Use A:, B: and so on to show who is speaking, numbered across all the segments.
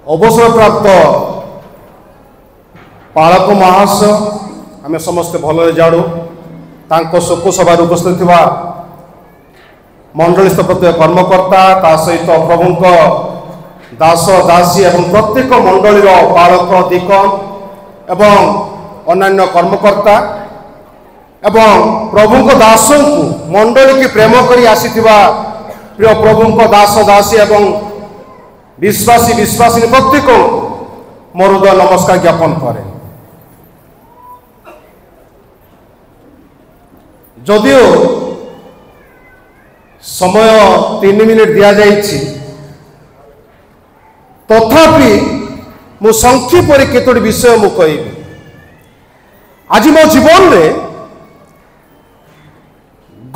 A: अवसर प्राप्त पालक महाशय आम समस्ते भल जाणु शोक सभा उपस्थित थिबा मंडलीस्थ प्रत्येक कर्मकर्ता ता सहित प्रभु दास दासी एवं प्रत्येक मंडलीर पालक दिकन एवं अन्य कर्मकर्ता एवं प्रभु दास को मंडली की प्रेम करी आसीथिबा प्रिय प्रभु दास दासी एवं विश्वासी विश्वासी प्रत्येक मोर नमस्कार ज्ञापन करे। जदिओ समय 3 मिनिट दिया जाइछि तथापि मु संक्षेप केतोटी विषय मु कहबी। आज मो जीवन रे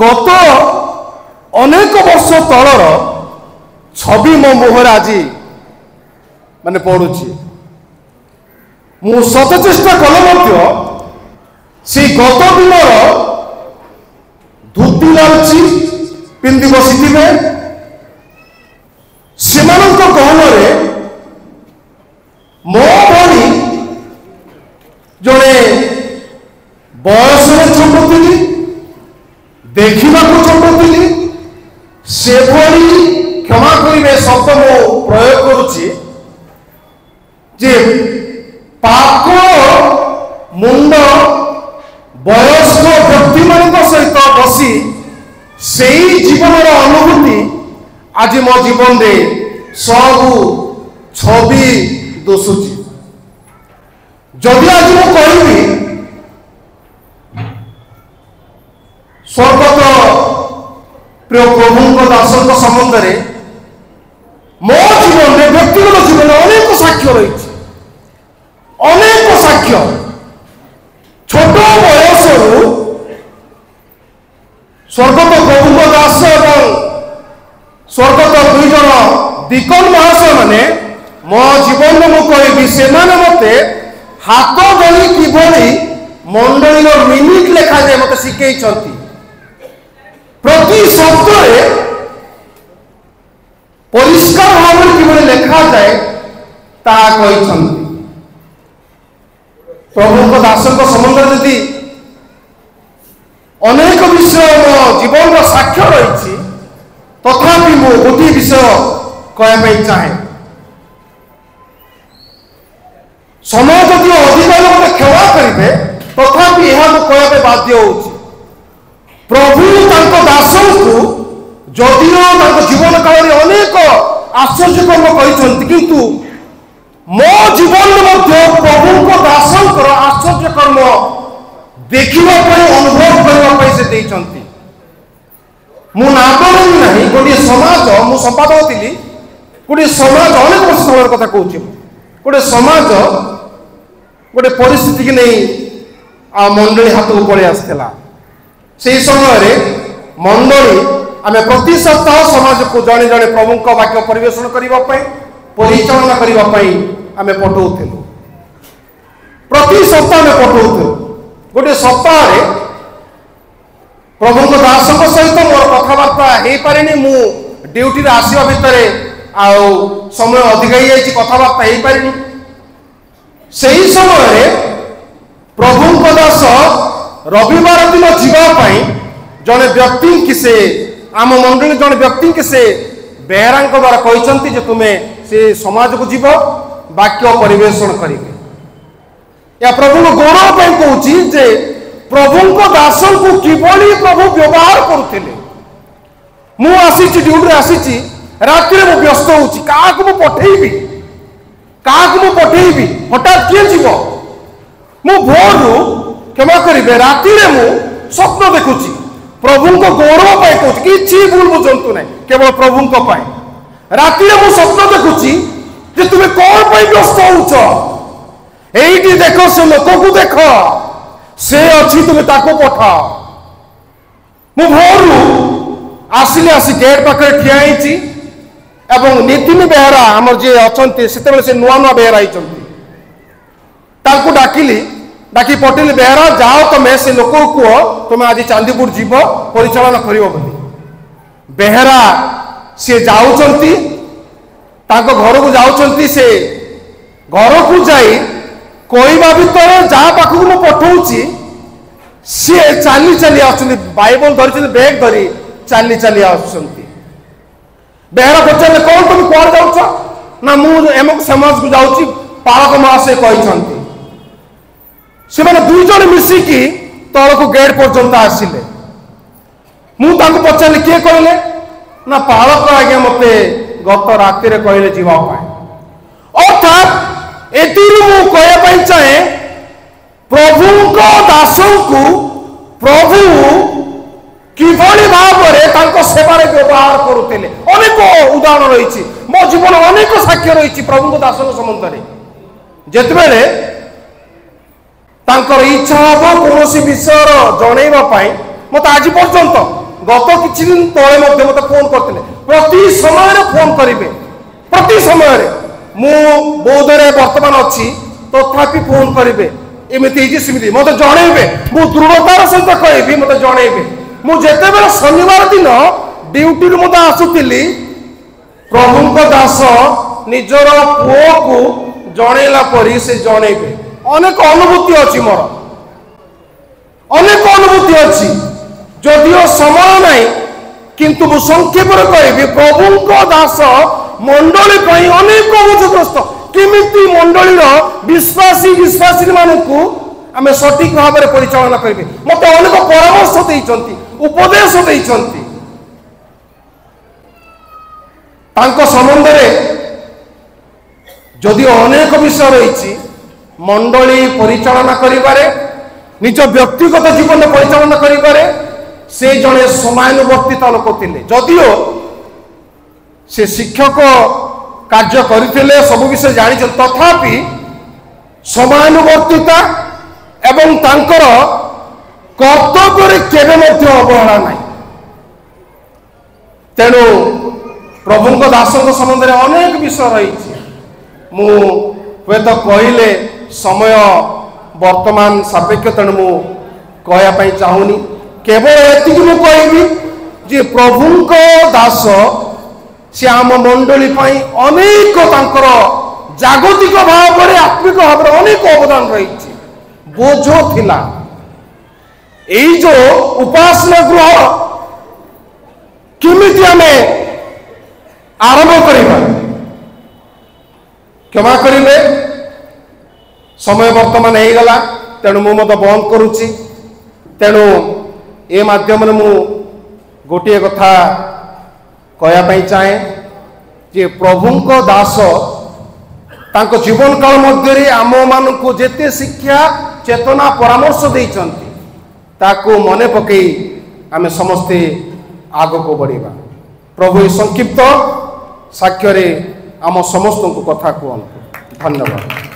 A: गत अनेक वर्ष तलर छवि मो मुहर आज माने पड़ुछि। मु सत चेष्टा कले मध्य से गत दिनर धोती लालची पिंधि बसिथिबे सेमानंक गहनरे मो भली जड़े बयस छोट थी देखा छोट थी से भली क्षमा करेंगे शब्द मो प्रयोग करुच्ची जे पाक मुंड वयस्क व्यक्ति मान सहित बसी से जीवन अनुभूति आज मो जीवन रे सब छवि दोषुची। जदि आज मु कहबी स्वर्गत प्रिय प्रभु दास संबंध में मो जीवन में व्यक्तिगत जीवन अनेक साक्ष्य रही अनेक साक्ष्य छोट बयस स्वर्गत प्रभु दास एवं स्वर्गत 2 जन दिकन महाशय माने मो जीवन में मु कहबी से मते हाथ धरी किभली मंडली मिनिट लेखा जाए मत शिखई प्रति शब्द परिष्कार भाव में किभली लेखा जाए ताहा प्रभु दास संबंध यदि अनेक विषय मो जीवन साक्ष्य रही तथापि मु गोटे विषय कहवाई चाहे समय जदि अधिक लोग क्षमा करेंगे तथापि यह कहवाई बाध्य हो प्रभु दास को जदिओ जीवन काल में अनेक आश्चर्य कर्म किंतु मो जीवन में प्रभु दास आश्चर्य कर्म देखा अनुभव करने से मु नाम नहीं गोटे समाज मु संपादक थी गोटे समाज अनेक वर्ष समय कथा कहूँ गोटे समाज गोटे परिस्थिति की नहीं मंडली हाथ को पड़े आसला से समय मंडली आम प्रति सप्ताह समाज को जड़े जड़े प्रभु वाक्य परिवेशन करने परिचालना करने आम पठाऊलु प्रति सप्ताह में पठाऊलु गोटे सप्ताह प्रभु दास सहित मोर कथबार्ता हो पारे मु ड्यूटी आसवा भितर समय अधिक कथबार्ता हो पारे से समय प्रभु दास रविवार दिन जावाई जड़े व्यक्ति कि से आम मंडली जड़े व्यक्ति कि से बेहरा द्वारा कहते तुम्हें से समाज को जीव वाक्य परिवेशन करेंगे या प्रभु गौरव कहूँ प्रभु दास को किभली प्रभु व्यवहार करुले मु आसी ड्यूटी आसी रात मु व्यस्त हो पठेबी हठात किए जीव मु भोर क्षमा करेंगे राति मु स्वप्न देखुची प्रभु गौरव कहूँ कि भूल बुझंतु ना केवल प्रभु राति मु स्वप्न देखुची तुम्हें कौन व्यस्त होती देख से लोक को देख से अच्छी तुम्हें ताको पठाओ मु भोर आसिले आसी गेट पाखे ठिया एवं नितिन बेहरा आमर जी अच्छा से नुआ नुआ बेहरा होती डाकिली डाकी पटेल बेहरा जाओ तुम्हें से लोक कह तुम्हें आज चांदीपुर जीव परिचालन कर बेहरा सी जाऊँच घर को जाऊँच से घर को जाई कहवा भितर जहाँ पाखक मुझे पठाऊँगी सी चली चली आसुच्च बाइबल धरी बैग धरी चली चली आसुच्च बेहरा पचारे कौन तुम कौन जाऊच ना मुझे समाज को जाऊँगी पालक महाशय कहते से मैंने दुई जन मिसिकी तल को गेट पर्यंत आसिले मुझे पचारि किए कहले ना पालक आज्ञा मत गत राति कहले जावाई अर्थात एथि चाहे प्रभु दास को प्रभु किभली भाव में सेवार व्यवहार करुले अनेक उदाहरण रही मो जीवन अनेक साक्ष्य रही प्रभु दास संबंध में जितेबले इच्छा हम कौन विषय जनवाई मत आज पर्यंत गत किसी दिन तले मत फोन करते प्रति समय फोन करेंगे प्रति समय मु बौद्धरे बर्तमान अच्छी तथापि फोन करेंगे एमती सेमती मत जनइबे मु दृढ़तार सहित कहबी मत जनइबे मुझे शनिवार दिन ड्यूटी मत आसुली प्रभु दास निजर पुओ को जनइला परी से जनइबे अनेक अनुभूति अच्छी मोर अनेक अनुभूति अच्छी जदियो समय नहीं किंतु मु संक्षेप कहबी प्रभु दास मंडली अनेक अवधग्रस्त केमिति मंडलीर विश्वासी विश्वासी मानू आम सठिक भाव में परिचालना करेंगे मत अनेक परामर्श देइछंती उपदेश देइछंती तांको संबंध में जदि अनेक विषय रही मंडली परिचालना करिबारे निज व्यक्तिगत जीवन परिचालना करिबारे से जड़े समयानुवर्तित लोक थिले जदियो से शिक्षक कार्य करते सब विषय जानी तथापि समयानुवर्तिता एवं तांकर कर्तव्य केवे मध्य अवहेला नहीं तेणु प्रभु दास संबंध में अनेक विषय रही मुत कहले समय वर्तमान सापेक्ष तेणु मु कहवाई चाहूनी केवल एति मु कहबी जे प्रभु दास से आम मंडली अनेक तांकर जागतिक भाव में आत्मिक भाव में अनेक अवदान रही बोझ थिला एई जो उपासना गृह किमिति आमे आरंभ करिबा क्षमा करिवे समय वर्तमान हो गला तेणु मु मत बंद करुच्ची तेणु ए माध्यम मु गोटे कथा कहवाई चाहे जे प्रभु दास तांको जीवन काल मध्य आम मान को जेते शिक्षा चेतना परामर्श देइछंती ताको मने पकई आमे समस्ते आग को बढ़िबा प्रभु संक्षिप्त साक्ष्य आम समस्त को कथा कहतु धन्यवाद।